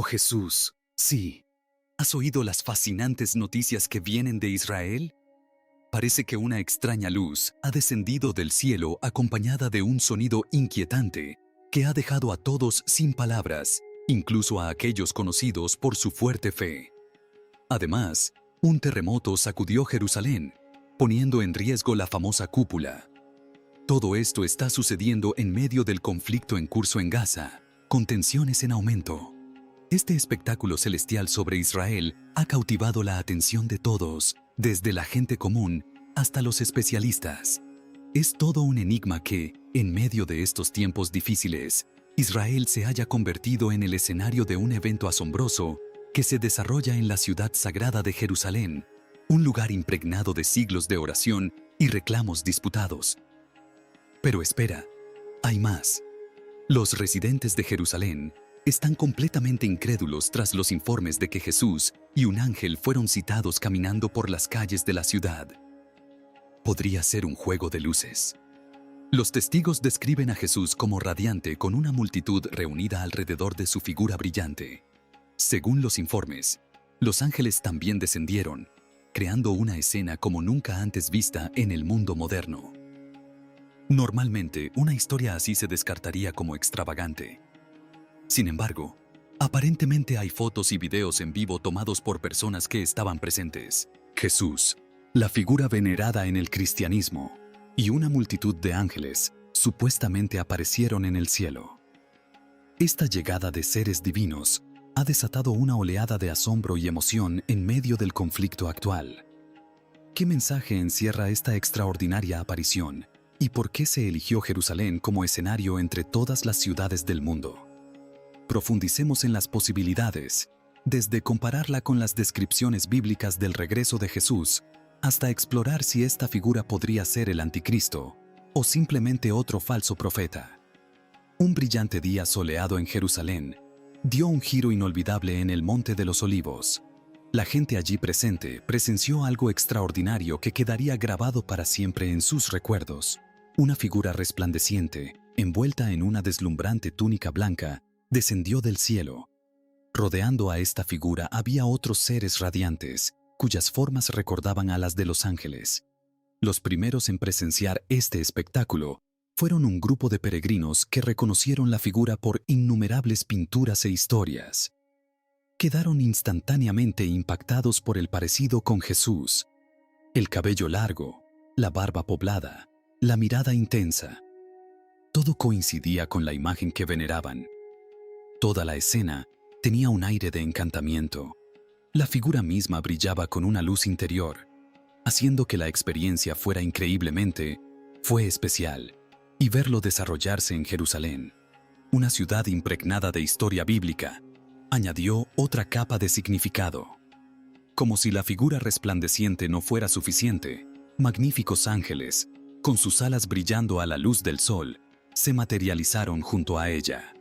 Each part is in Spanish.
Jesús, sí. ¿Has oído las fascinantes noticias que vienen de Israel? Parece que una extraña luz ha descendido del cielo acompañada de un sonido inquietante que ha dejado a todos sin palabras, incluso a aquellos conocidos por su fuerte fe. Además, un terremoto sacudió Jerusalén, poniendo en riesgo la famosa cúpula. Todo esto está sucediendo en medio del conflicto en curso en Gaza, con tensiones en aumento. Este espectáculo celestial sobre Israel ha cautivado la atención de todos, desde la gente común hasta los especialistas. Es todo un enigma que, en medio de estos tiempos difíciles, Israel se haya convertido en el escenario de un evento asombroso que se desarrolla en la ciudad sagrada de Jerusalén, un lugar impregnado de siglos de oración y reclamos disputados. Pero espera, hay más. Los residentes de Jerusalén están completamente incrédulos tras los informes de que Jesús y un ángel fueron citados caminando por las calles de la ciudad. Podría ser un juego de luces. Los testigos describen a Jesús como radiante con una multitud reunida alrededor de su figura brillante. Según los informes, los ángeles también descendieron, creando una escena como nunca antes vista en el mundo moderno. Normalmente, una historia así se descartaría como extravagante. Sin embargo, aparentemente hay fotos y videos en vivo tomados por personas que estaban presentes. Jesús, la figura venerada en el cristianismo, y una multitud de ángeles supuestamente aparecieron en el cielo. Esta llegada de seres divinos ha desatado una oleada de asombro y emoción en medio del conflicto actual. ¿Qué mensaje encierra esta extraordinaria aparición y por qué se eligió Jerusalén como escenario entre todas las ciudades del mundo? Profundicemos en las posibilidades, desde compararla con las descripciones bíblicas del regreso de Jesús, hasta explorar si esta figura podría ser el anticristo o simplemente otro falso profeta. Un brillante día soleado en Jerusalén dio un giro inolvidable en el Monte de los Olivos. La gente allí presente presenció algo extraordinario que quedaría grabado para siempre en sus recuerdos. Una figura resplandeciente, envuelta en una deslumbrante túnica blanca, descendió del cielo. Rodeando a esta figura había otros seres radiantes, cuyas formas recordaban a las de los ángeles. Los primeros en presenciar este espectáculo fueron un grupo de peregrinos que reconocieron la figura por innumerables pinturas e historias. Quedaron instantáneamente impactados por el parecido con Jesús. El cabello largo, la barba poblada, la mirada intensa. Todo coincidía con la imagen que veneraban. Toda la escena tenía un aire de encantamiento. La figura misma brillaba con una luz interior, haciendo que la experiencia fuera increíblemente, fue especial, y verlo desarrollarse en Jerusalén, una ciudad impregnada de historia bíblica, añadió otra capa de significado. Como si la figura resplandeciente no fuera suficiente, magníficos ángeles, con sus alas brillando a la luz del sol, se materializaron junto a ella.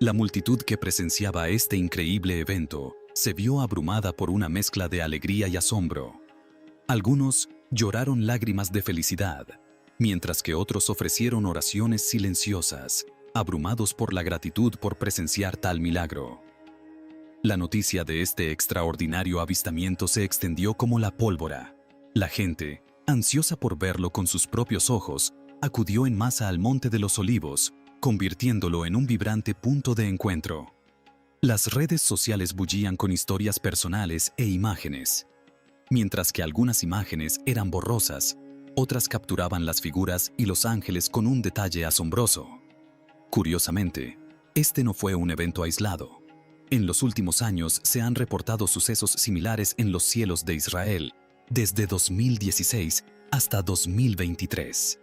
La multitud que presenciaba este increíble evento se vio abrumada por una mezcla de alegría y asombro. Algunos lloraron lágrimas de felicidad, mientras que otros ofrecieron oraciones silenciosas, abrumados por la gratitud por presenciar tal milagro. La noticia de este extraordinario avistamiento se extendió como la pólvora. La gente, ansiosa por verlo con sus propios ojos, acudió en masa al Monte de los Olivos, convirtiéndolo en un vibrante punto de encuentro. Las redes sociales bullían con historias personales e imágenes. Mientras que algunas imágenes eran borrosas, otras capturaban las figuras y los ángeles con un detalle asombroso. Curiosamente, este no fue un evento aislado. En los últimos años se han reportado sucesos similares en los cielos de Israel, desde 2016 hasta 2023.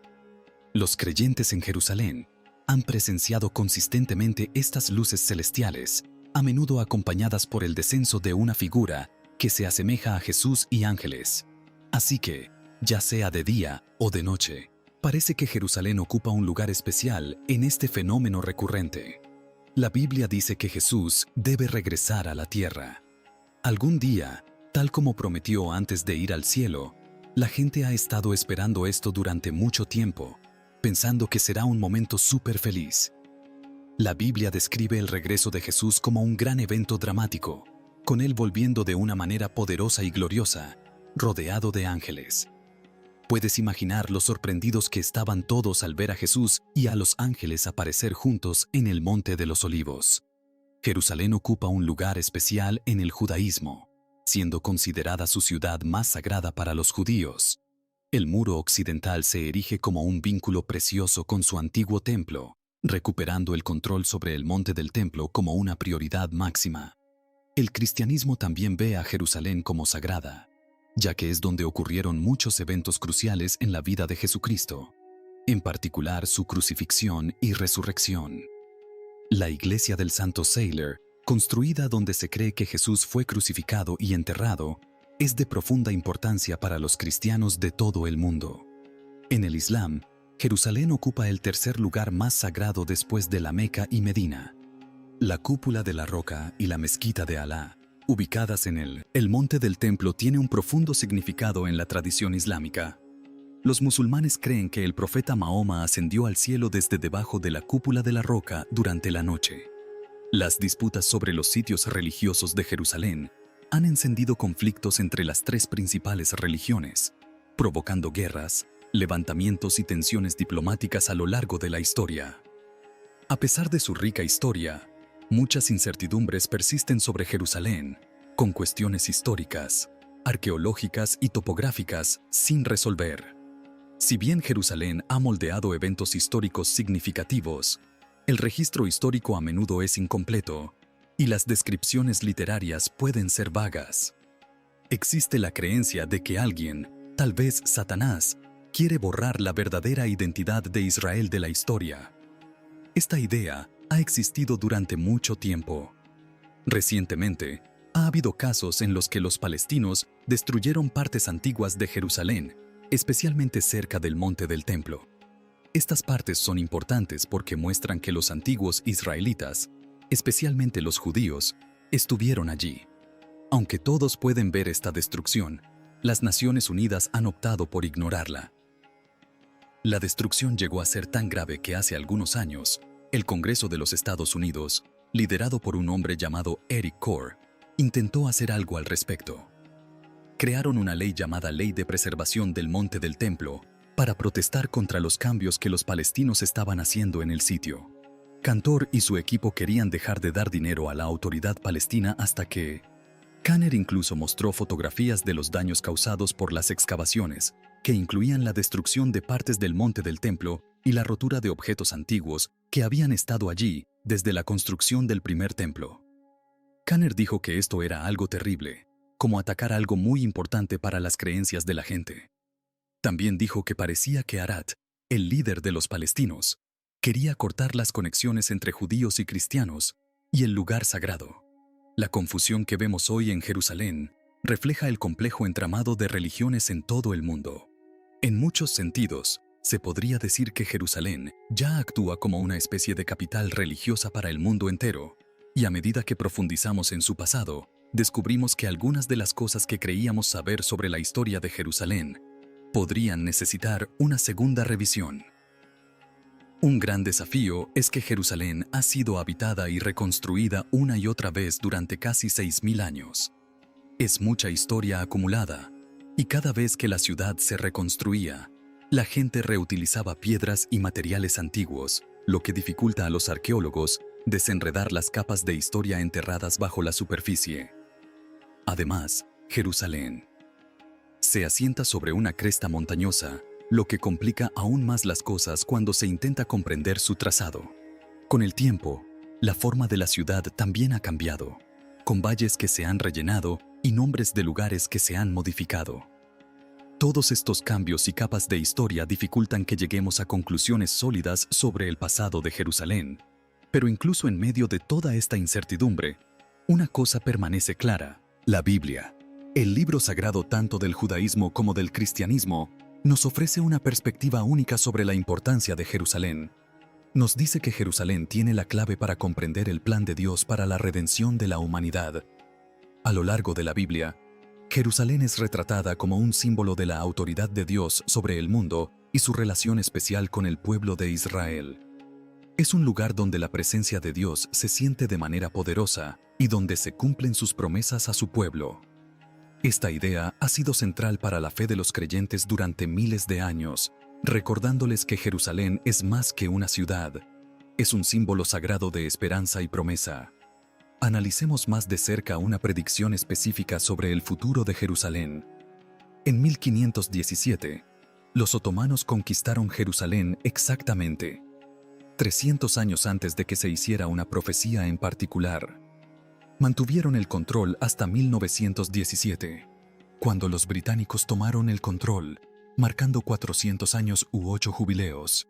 Los creyentes en Jerusalén han presenciado consistentemente estas luces celestiales, a menudo acompañadas por el descenso de una figura que se asemeja a Jesús y ángeles. Así que, ya sea de día o de noche, parece que Jerusalén ocupa un lugar especial en este fenómeno recurrente. La Biblia dice que Jesús debe regresar a la tierra. Algún día, tal como prometió antes de ir al cielo, la gente ha estado esperando esto durante mucho tiempo, pensando que será un momento súper feliz. La Biblia describe el regreso de Jesús como un gran evento dramático, con él volviendo de una manera poderosa y gloriosa, rodeado de ángeles. Puedes imaginar lo sorprendidos que estaban todos al ver a Jesús y a los ángeles aparecer juntos en el Monte de los Olivos. Jerusalén ocupa un lugar especial en el judaísmo, siendo considerada su ciudad más sagrada para los judíos. El muro occidental se erige como un vínculo precioso con su antiguo templo, recuperando el control sobre el monte del templo como una prioridad máxima. El cristianismo también ve a Jerusalén como sagrada, ya que es donde ocurrieron muchos eventos cruciales en la vida de Jesucristo, en particular su crucifixión y resurrección. La iglesia del Santo Seiler, construida donde se cree que Jesús fue crucificado y enterrado, es de profunda importancia para los cristianos de todo el mundo. En el Islam, Jerusalén ocupa el tercer lugar más sagrado después de la Meca y Medina. La cúpula de la roca y la mezquita de Alá, ubicadas en el monte del templo, tiene un profundo significado en la tradición islámica. Los musulmanes creen que el profeta Mahoma ascendió al cielo desde debajo de la cúpula de la roca durante la noche. Las disputas sobre los sitios religiosos de Jerusalén han encendido conflictos entre las tres principales religiones, provocando guerras, levantamientos y tensiones diplomáticas a lo largo de la historia. A pesar de su rica historia, muchas incertidumbres persisten sobre Jerusalén, con cuestiones históricas, arqueológicas y topográficas sin resolver. Si bien Jerusalén ha moldeado eventos históricos significativos, el registro histórico a menudo es incompleto y las descripciones literarias pueden ser vagas. Existe la creencia de que alguien, tal vez Satanás, quiere borrar la verdadera identidad de Israel de la historia. Esta idea ha existido durante mucho tiempo. Recientemente, ha habido casos en los que los palestinos destruyeron partes antiguas de Jerusalén, especialmente cerca del monte del templo. Estas partes son importantes porque muestran que los antiguos israelitas, especialmente los judíos, estuvieron allí. Aunque todos pueden ver esta destrucción, las Naciones Unidas han optado por ignorarla. La destrucción llegó a ser tan grave que hace algunos años, el Congreso de los Estados Unidos, liderado por un hombre llamado Eric Corr, intentó hacer algo al respecto. Crearon una ley llamada Ley de Preservación del Monte del Templo para protestar contra los cambios que los palestinos estaban haciendo en el sitio. Cantor y su equipo querían dejar de dar dinero a la autoridad palestina hasta que Kanner incluso mostró fotografías de los daños causados por las excavaciones, que incluían la destrucción de partes del monte del templo y la rotura de objetos antiguos que habían estado allí desde la construcción del primer templo. Kanner dijo que esto era algo terrible, como atacar algo muy importante para las creencias de la gente. También dijo que parecía que Arad, el líder de los palestinos, quería cortar las conexiones entre judíos y cristianos y el lugar sagrado. La confusión que vemos hoy en Jerusalén refleja el complejo entramado de religiones en todo el mundo. En muchos sentidos, se podría decir que Jerusalén ya actúa como una especie de capital religiosa para el mundo entero, y a medida que profundizamos en su pasado, descubrimos que algunas de las cosas que creíamos saber sobre la historia de Jerusalén podrían necesitar una segunda revisión. Un gran desafío es que Jerusalén ha sido habitada y reconstruida una y otra vez durante casi 6.000 años. Es mucha historia acumulada, y cada vez que la ciudad se reconstruía, la gente reutilizaba piedras y materiales antiguos, lo que dificulta a los arqueólogos desenredar las capas de historia enterradas bajo la superficie. Además, Jerusalén se asienta sobre una cresta montañosa, lo que complica aún más las cosas cuando se intenta comprender su trazado. Con el tiempo, la forma de la ciudad también ha cambiado, con valles que se han rellenado y nombres de lugares que se han modificado. Todos estos cambios y capas de historia dificultan que lleguemos a conclusiones sólidas sobre el pasado de Jerusalén. Pero incluso en medio de toda esta incertidumbre, una cosa permanece clara: la Biblia, el libro sagrado tanto del judaísmo como del cristianismo, nos ofrece una perspectiva única sobre la importancia de Jerusalén. Nos dice que Jerusalén tiene la clave para comprender el plan de Dios para la redención de la humanidad. A lo largo de la Biblia, Jerusalén es retratada como un símbolo de la autoridad de Dios sobre el mundo y su relación especial con el pueblo de Israel. Es un lugar donde la presencia de Dios se siente de manera poderosa y donde se cumplen sus promesas a su pueblo. Esta idea ha sido central para la fe de los creyentes durante miles de años, recordándoles que Jerusalén es más que una ciudad, es un símbolo sagrado de esperanza y promesa. Analicemos más de cerca una predicción específica sobre el futuro de Jerusalén. En 1517, los otomanos conquistaron Jerusalén exactamente 300 años antes de que se hiciera una profecía en particular. Mantuvieron el control hasta 1917, cuando los británicos tomaron el control, marcando 400 años u 8 jubileos.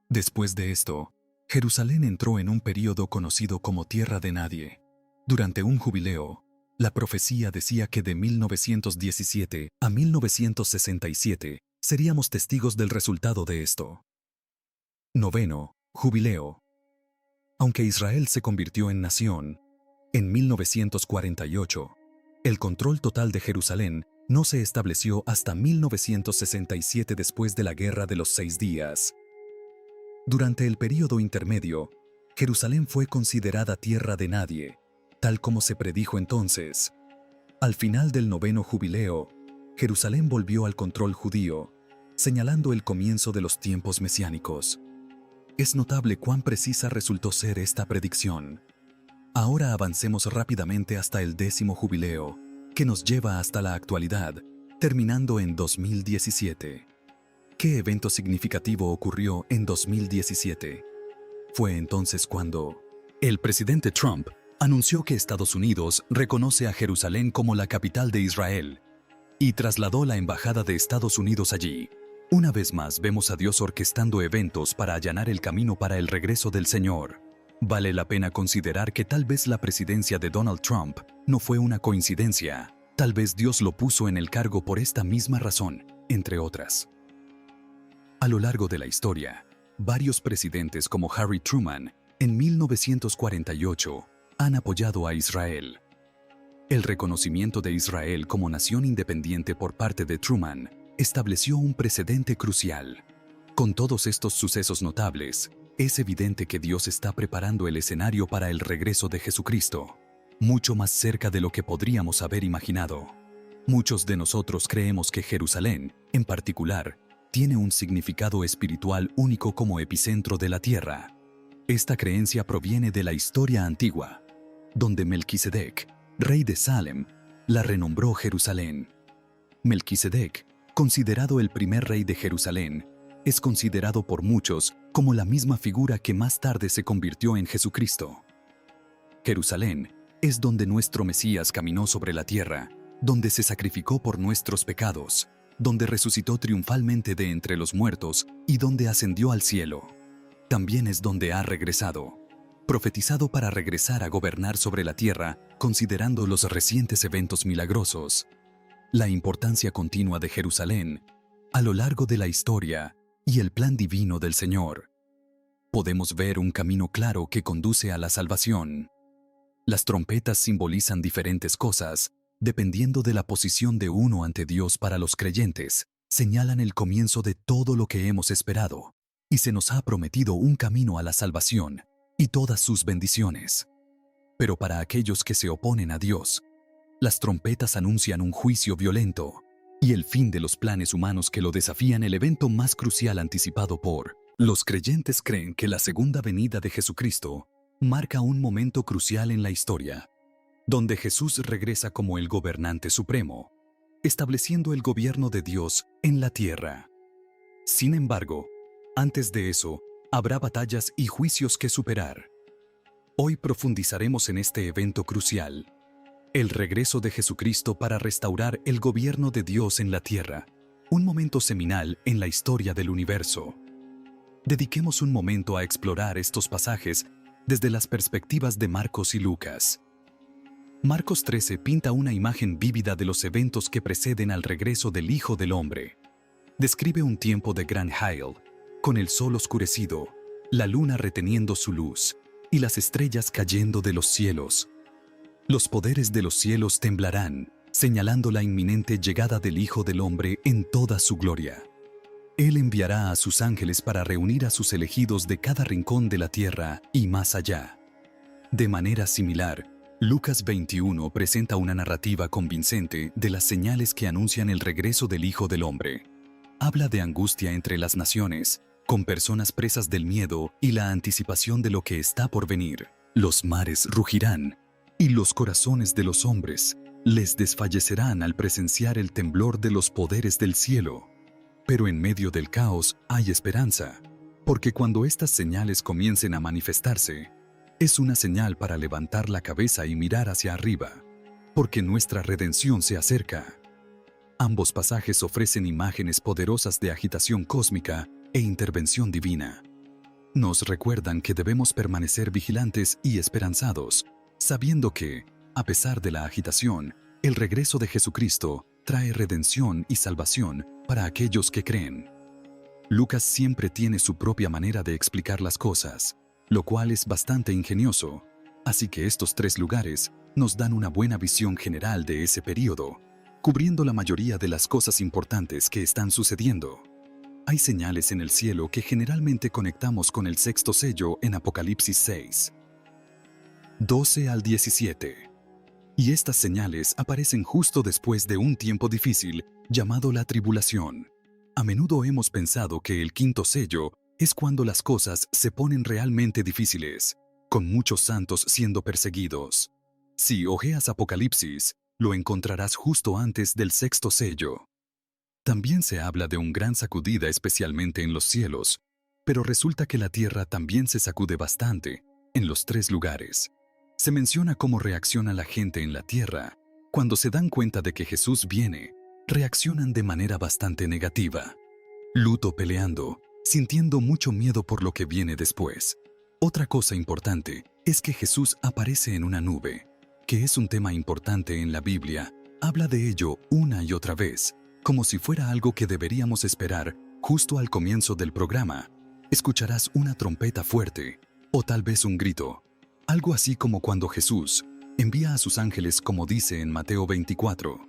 Después de esto, Jerusalén entró en un período conocido como Tierra de Nadie. Durante un jubileo, la profecía decía que de 1917 a 1967 seríamos testigos del resultado de esto. Noveno jubileo. Aunque Israel se convirtió en nación, en 1948, el control total de Jerusalén no se estableció hasta 1967 después de la Guerra de los 6 días. Durante el período intermedio, Jerusalén fue considerada tierra de nadie, tal como se predijo entonces. Al final del noveno jubileo, Jerusalén volvió al control judío, señalando el comienzo de los tiempos mesiánicos. Es notable cuán precisa resultó ser esta predicción. Ahora avancemos rápidamente hasta el 10º jubileo, que nos lleva hasta la actualidad, terminando en 2017. ¿Qué evento significativo ocurrió en 2017? Fue entonces cuando el presidente Trump anunció que Estados Unidos reconoce a Jerusalén como la capital de Israel y trasladó la embajada de Estados Unidos allí. Una vez más vemos a Dios orquestando eventos para allanar el camino para el regreso del Señor. Vale la pena considerar que tal vez la presidencia de Donald Trump no fue una coincidencia. Tal vez Dios lo puso en el cargo por esta misma razón, entre otras. A lo largo de la historia, varios presidentes como Harry Truman, en 1948, han apoyado a Israel. El reconocimiento de Israel como nación independiente por parte de Truman estableció un precedente crucial. Con todos estos sucesos notables, es evidente que Dios está preparando el escenario para el regreso de Jesucristo, mucho más cerca de lo que podríamos haber imaginado. Muchos de nosotros creemos que Jerusalén, en particular, tiene un significado espiritual único como epicentro de la tierra. Esta creencia proviene de la historia antigua, donde Melquisedec, rey de Salem, la renombró Jerusalén. Melquisedec, considerado el primer rey de Jerusalén, es considerado por muchos como la misma figura que más tarde se convirtió en Jesucristo. Jerusalén es donde nuestro Mesías caminó sobre la tierra, donde se sacrificó por nuestros pecados, donde resucitó triunfalmente de entre los muertos y donde ascendió al cielo. También es donde ha regresado, profetizado para regresar a gobernar sobre la tierra, considerando los recientes eventos milagrosos. La importancia continua de Jerusalén a lo largo de la historia y el plan divino del Señor. Podemos ver un camino claro que conduce a la salvación. Las trompetas simbolizan diferentes cosas, dependiendo de la posición de uno ante Dios. Para los creyentes, señalan el comienzo de todo lo que hemos esperado, y se nos ha prometido un camino a la salvación y todas sus bendiciones. Pero para aquellos que se oponen a Dios, las trompetas anuncian un juicio violento y el fin de los planes humanos que lo desafían. El evento más crucial anticipado por los creyentes creen que la segunda venida de Jesucristo marca un momento crucial en la historia, donde Jesús regresa como el gobernante supremo, estableciendo el gobierno de Dios en la tierra. Sin embargo, antes de eso, habrá batallas y juicios que superar. Hoy profundizaremos en este evento crucial, el regreso de Jesucristo para restaurar el gobierno de Dios en la tierra, un momento seminal en la historia del universo. Dediquemos un momento a explorar estos pasajes desde las perspectivas de Marcos y Lucas. Marcos 13 pinta una imagen vívida de los eventos que preceden al regreso del Hijo del Hombre. Describe un tiempo de gran Hail, con el sol oscurecido, la luna reteniendo su luz y las estrellas cayendo de los cielos. Los poderes de los cielos temblarán, señalando la inminente llegada del Hijo del Hombre en toda su gloria. Él enviará a sus ángeles para reunir a sus elegidos de cada rincón de la tierra y más allá. De manera similar, Lucas 21 presenta una narrativa convincente de las señales que anuncian el regreso del Hijo del Hombre. Habla de angustia entre las naciones, con personas presas del miedo y la anticipación de lo que está por venir. Los mares rugirán, y los corazones de los hombres les desfallecerán al presenciar el temblor de los poderes del cielo. Pero en medio del caos hay esperanza, porque cuando estas señales comiencen a manifestarse, es una señal para levantar la cabeza y mirar hacia arriba, porque nuestra redención se acerca. Ambos pasajes ofrecen imágenes poderosas de agitación cósmica e intervención divina. Nos recuerdan que debemos permanecer vigilantes y esperanzados, sabiendo que, a pesar de la agitación, el regreso de Jesucristo trae redención y salvación para aquellos que creen. Lucas siempre tiene su propia manera de explicar las cosas, lo cual es bastante ingenioso, así que estos tres lugares nos dan una buena visión general de ese período, cubriendo la mayoría de las cosas importantes que están sucediendo. Hay señales en el cielo que generalmente conectamos con el sexto sello en Apocalipsis 6, 12 al 17. Y estas señales aparecen justo después de un tiempo difícil llamado la tribulación. A menudo hemos pensado que el quinto sello es cuando las cosas se ponen realmente difíciles, con muchos santos siendo perseguidos. Si hojeas Apocalipsis, lo encontrarás justo antes del sexto sello. También se habla de una gran sacudida especialmente en los cielos, pero resulta que la tierra también se sacude bastante en los tres lugares. Se menciona cómo reacciona la gente en la tierra. Cuando se dan cuenta de que Jesús viene, reaccionan de manera bastante negativa. Luto peleando, sintiendo mucho miedo por lo que viene después. Otra cosa importante es que Jesús aparece en una nube, que es un tema importante en la Biblia. Habla de ello una y otra vez, como si fuera algo que deberíamos esperar justo al comienzo del programa. Escucharás una trompeta fuerte, o tal vez un grito. Algo así como cuando Jesús envía a sus ángeles, como dice en Mateo 24,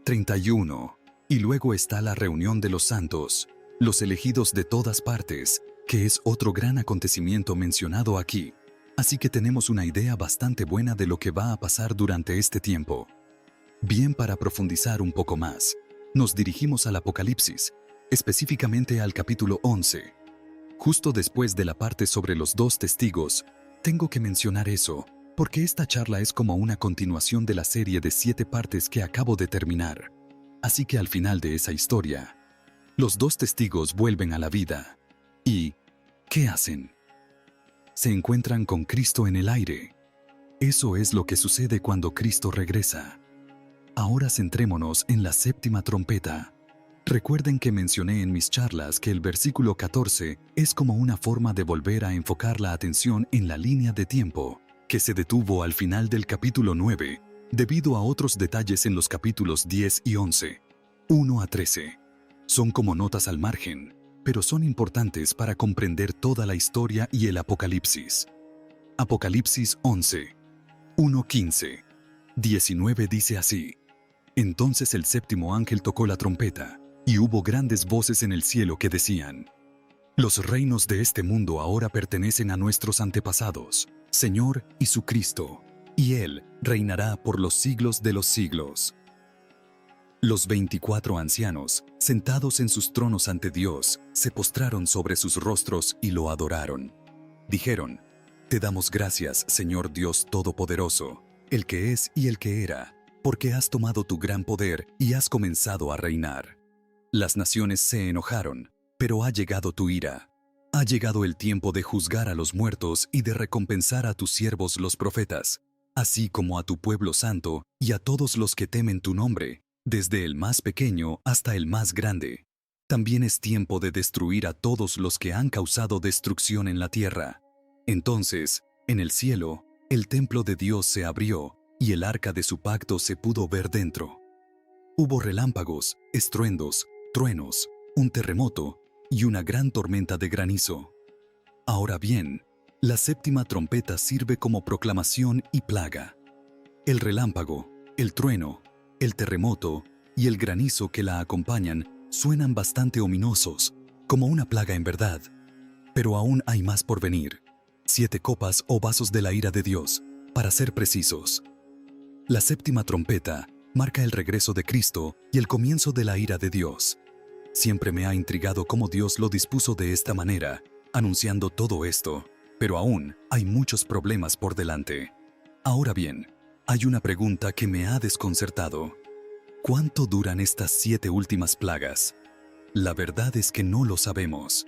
31. Y luego está la reunión de los santos, los elegidos de todas partes, que es otro gran acontecimiento mencionado aquí. Así que tenemos una idea bastante buena de lo que va a pasar durante este tiempo. Bien, para profundizar un poco más, nos dirigimos al Apocalipsis, específicamente al capítulo 11. Justo después de la parte sobre los dos testigos, tengo que mencionar eso, porque esta charla es como una continuación de la serie de 7 partes que acabo de terminar. Así que al final de esa historia, los dos testigos vuelven a la vida. ¿Y qué hacen? Se encuentran con Cristo en el aire. Eso es lo que sucede cuando Cristo regresa. Ahora centrémonos en la séptima trompeta. Recuerden que mencioné en mis charlas que el versículo 14 es como una forma de volver a enfocar la atención en la línea de tiempo, que se detuvo al final del capítulo 9, debido a otros detalles en los capítulos 10 y 11, 1 a 13. Son como notas al margen, pero son importantes para comprender toda la historia y el Apocalipsis. Apocalipsis 11, 1-15, 19 dice así: Entonces el séptimo ángel tocó la trompeta, y hubo grandes voces en el cielo que decían: Los reinos de este mundo ahora pertenecen a nuestros antepasados, Señor y su Cristo, y Él reinará por los siglos de los siglos. Los 24 ancianos, sentados en sus tronos ante Dios, se postraron sobre sus rostros y lo adoraron. Dijeron: Te damos gracias, Señor Dios Todopoderoso, el que es y el que era, porque has tomado tu gran poder y has comenzado a reinar. Las naciones se enojaron, pero ha llegado tu ira. Ha llegado el tiempo de juzgar a los muertos y de recompensar a tus siervos los profetas, así como a tu pueblo santo y a todos los que temen tu nombre, desde el más pequeño hasta el más grande. También es tiempo de destruir a todos los que han causado destrucción en la tierra. Entonces, en el cielo, el templo de Dios se abrió y el arca de su pacto se pudo ver dentro. Hubo relámpagos, estruendos, truenos, un terremoto y una gran tormenta de granizo. Ahora bien, la séptima trompeta sirve como proclamación y plaga. El relámpago, el trueno, el terremoto y el granizo que la acompañan suenan bastante ominosos, como una plaga en verdad. Pero aún hay más por venir. 7 copas o vasos de la ira de Dios, para ser precisos. La séptima trompeta marca el regreso de Cristo y el comienzo de la ira de Dios. Siempre me ha intrigado cómo Dios lo dispuso de esta manera, anunciando todo esto, pero aún hay muchos problemas por delante. Ahora bien, hay una pregunta que me ha desconcertado. ¿Cuánto duran estas 7 últimas plagas? La verdad es que no lo sabemos.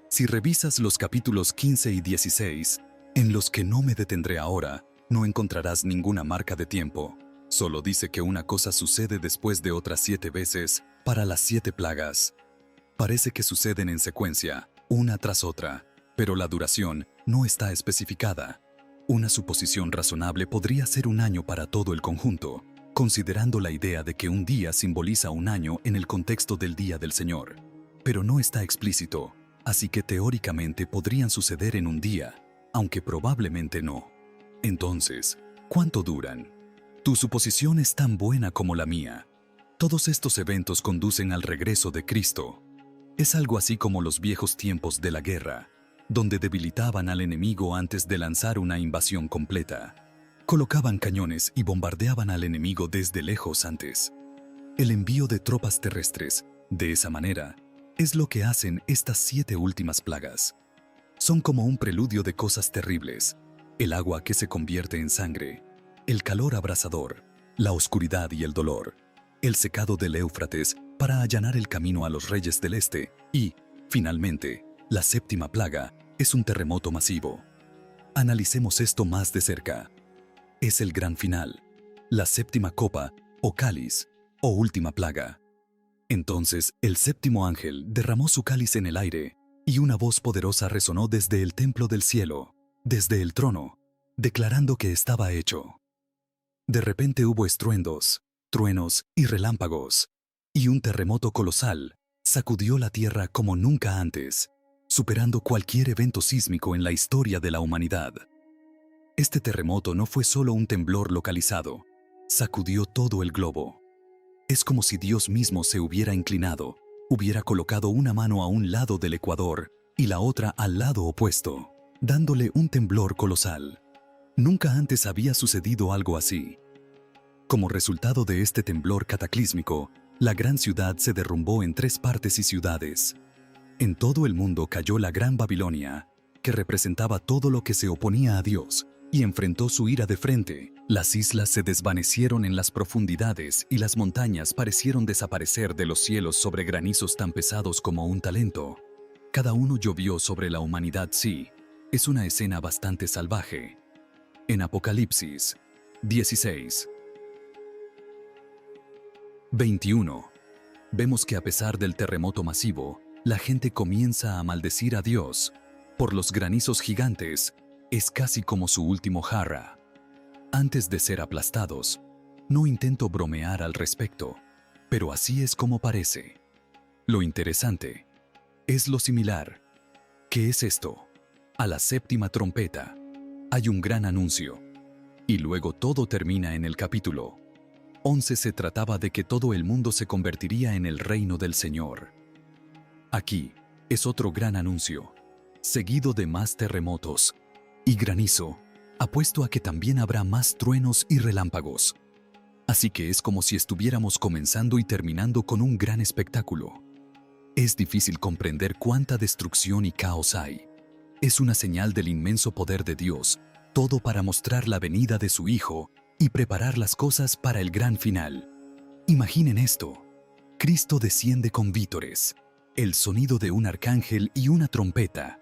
Si revisas los capítulos 15 y 16, en los que no me detendré ahora, no encontrarás ninguna marca de tiempo. Solo dice que una cosa sucede después de otras 7 veces para las 7 plagas. Parece que suceden en secuencia, una tras otra, pero la duración no está especificada. Una suposición razonable podría ser un año para todo el conjunto, considerando la idea de que un día simboliza un año en el contexto del día del Señor. Pero no está explícito, así que teóricamente podrían suceder en un día, aunque probablemente no. Entonces, ¿cuánto duran? Tu suposición es tan buena como la mía. Todos estos eventos conducen al regreso de Cristo. Es algo así como los viejos tiempos de la guerra, donde debilitaban al enemigo antes de lanzar una invasión completa. Colocaban cañones y bombardeaban al enemigo desde lejos antes. El envío de tropas terrestres, de esa manera, es lo que hacen estas 7 últimas plagas. Son como un preludio de cosas terribles: el agua que se convierte en sangre, el calor abrasador, la oscuridad y el dolor, el secado del Éufrates para allanar el camino a los reyes del este y, finalmente, la séptima plaga es un terremoto masivo. Analicemos esto más de cerca. Es el gran final, la séptima copa o cáliz o última plaga. Entonces el séptimo ángel derramó su cáliz en el aire y una voz poderosa resonó desde el templo del cielo, desde el trono, declarando que estaba hecho. De repente hubo estruendos, truenos y relámpagos, y un terremoto colosal sacudió la tierra como nunca antes, superando cualquier evento sísmico en la historia de la humanidad. Este terremoto no fue solo un temblor localizado, sacudió todo el globo. Es como si Dios mismo se hubiera inclinado, hubiera colocado una mano a un lado del ecuador y la otra al lado opuesto, dándole un temblor colosal. Nunca antes había sucedido algo así. Como resultado de este temblor cataclísmico, la gran ciudad se derrumbó en 3 partes y ciudades. En todo el mundo cayó la Gran Babilonia, que representaba todo lo que se oponía a Dios, y enfrentó su ira de frente. Las islas se desvanecieron en las profundidades y las montañas parecieron desaparecer de los cielos sobre granizos tan pesados como un talento. Cada uno llovió sobre la humanidad. Sí, es una escena bastante salvaje. En Apocalipsis 16, 21, vemos que a pesar del terremoto masivo, la gente comienza a maldecir a Dios por los granizos gigantes. Es casi como su último jarra. Antes de ser aplastados, no intento bromear al respecto, pero así es como parece. Lo interesante es lo similar. ¿Qué es esto? A la séptima trompeta hay un gran anuncio, y luego todo termina en el capítulo 11. Se trataba de que todo el mundo se convertiría en el reino del Señor. Aquí es otro gran anuncio, seguido de más terremotos y granizo. Apuesto a que también habrá más truenos y relámpagos. Así que es como si estuviéramos comenzando y terminando con un gran espectáculo. Es difícil comprender cuánta destrucción y caos hay. Es una señal del inmenso poder de Dios, todo para mostrar la venida de su Hijo y preparar las cosas para el gran final. Imaginen esto. Cristo desciende con vítores, el sonido de un arcángel y una trompeta.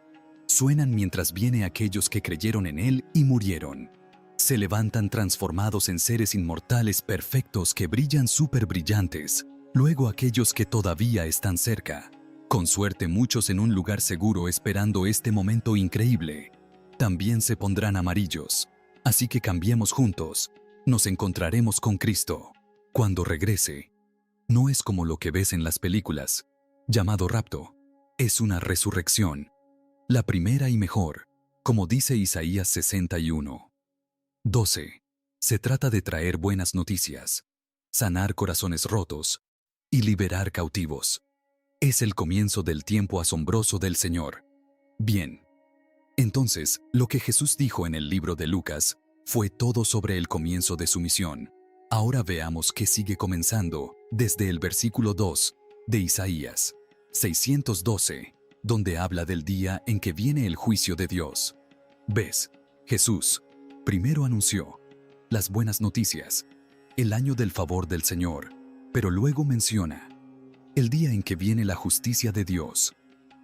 Suenan mientras viene aquellos que creyeron en Él y murieron. Se levantan transformados en seres inmortales perfectos que brillan súper brillantes. Luego aquellos que todavía están cerca. Con suerte muchos en un lugar seguro esperando este momento increíble. También se pondrán amarillos. Así que cambiemos juntos. Nos encontraremos con Cristo. Cuando regrese, no es como lo que ves en las películas, llamado rapto. Es una resurrección. La primera y mejor, como dice Isaías 61. 12. Se trata de traer buenas noticias, sanar corazones rotos y liberar cautivos. Es el comienzo del tiempo asombroso del Señor. Bien. Entonces, lo que Jesús dijo en el libro de Lucas fue todo sobre el comienzo de su misión. Ahora veamos qué sigue comenzando desde el versículo 2 de Isaías 612, donde habla del día en que viene el juicio de Dios. ¿Ves? Jesús primero anunció las buenas noticias, el año del favor del Señor, pero luego menciona el día en que viene la justicia de Dios.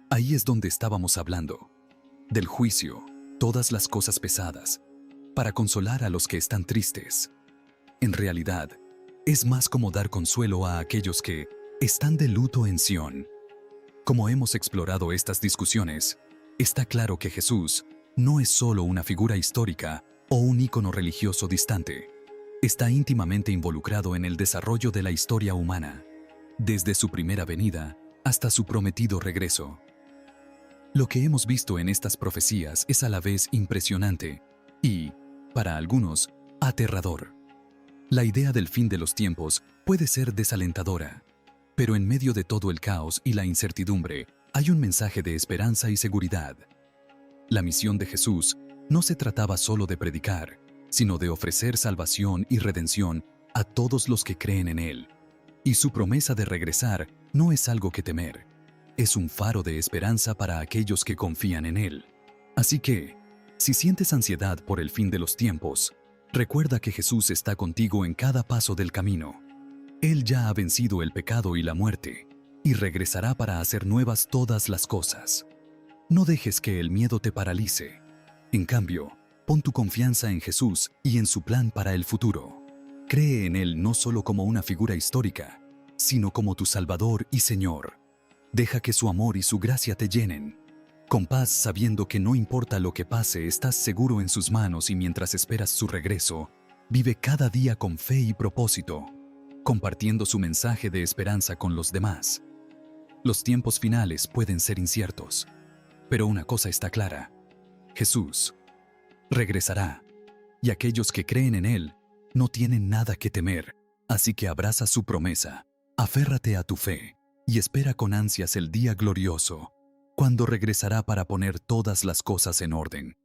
Ahí es donde estábamos hablando del juicio, todas las cosas pesadas, para consolar a los que están tristes. En realidad, es más como dar consuelo a aquellos que están de luto en Sión. Como hemos explorado estas discusiones, está claro que Jesús no es solo una figura histórica o un ícono religioso distante. Está íntimamente involucrado en el desarrollo de la historia humana, desde su primera venida hasta su prometido regreso. Lo que hemos visto en estas profecías es a la vez impresionante y, para algunos, aterrador. La idea del fin de los tiempos puede ser desalentadora, pero en medio de todo el caos y la incertidumbre hay un mensaje de esperanza y seguridad. La misión de Jesús no se trataba solo de predicar, sino de ofrecer salvación y redención a todos los que creen en Él. Y su promesa de regresar no es algo que temer, es un faro de esperanza para aquellos que confían en Él. Así que, si sientes ansiedad por el fin de los tiempos, recuerda que Jesús está contigo en cada paso del camino. Él ya ha vencido el pecado y la muerte, y regresará para hacer nuevas todas las cosas. No dejes que el miedo te paralice. En cambio, pon tu confianza en Jesús y en su plan para el futuro. Cree en Él no solo como una figura histórica, sino como tu Salvador y Señor. Deja que su amor y su gracia te llenen. Con paz, sabiendo que no importa lo que pase, estás seguro en sus manos, y mientras esperas su regreso, vive cada día con fe y propósito, compartiendo su mensaje de esperanza con los demás. Los tiempos finales pueden ser inciertos, pero una cosa está clara: Jesús regresará, y aquellos que creen en Él no tienen nada que temer. Así que abraza su promesa, aférrate a tu fe, y espera con ansias el día glorioso, cuando regresará para poner todas las cosas en orden.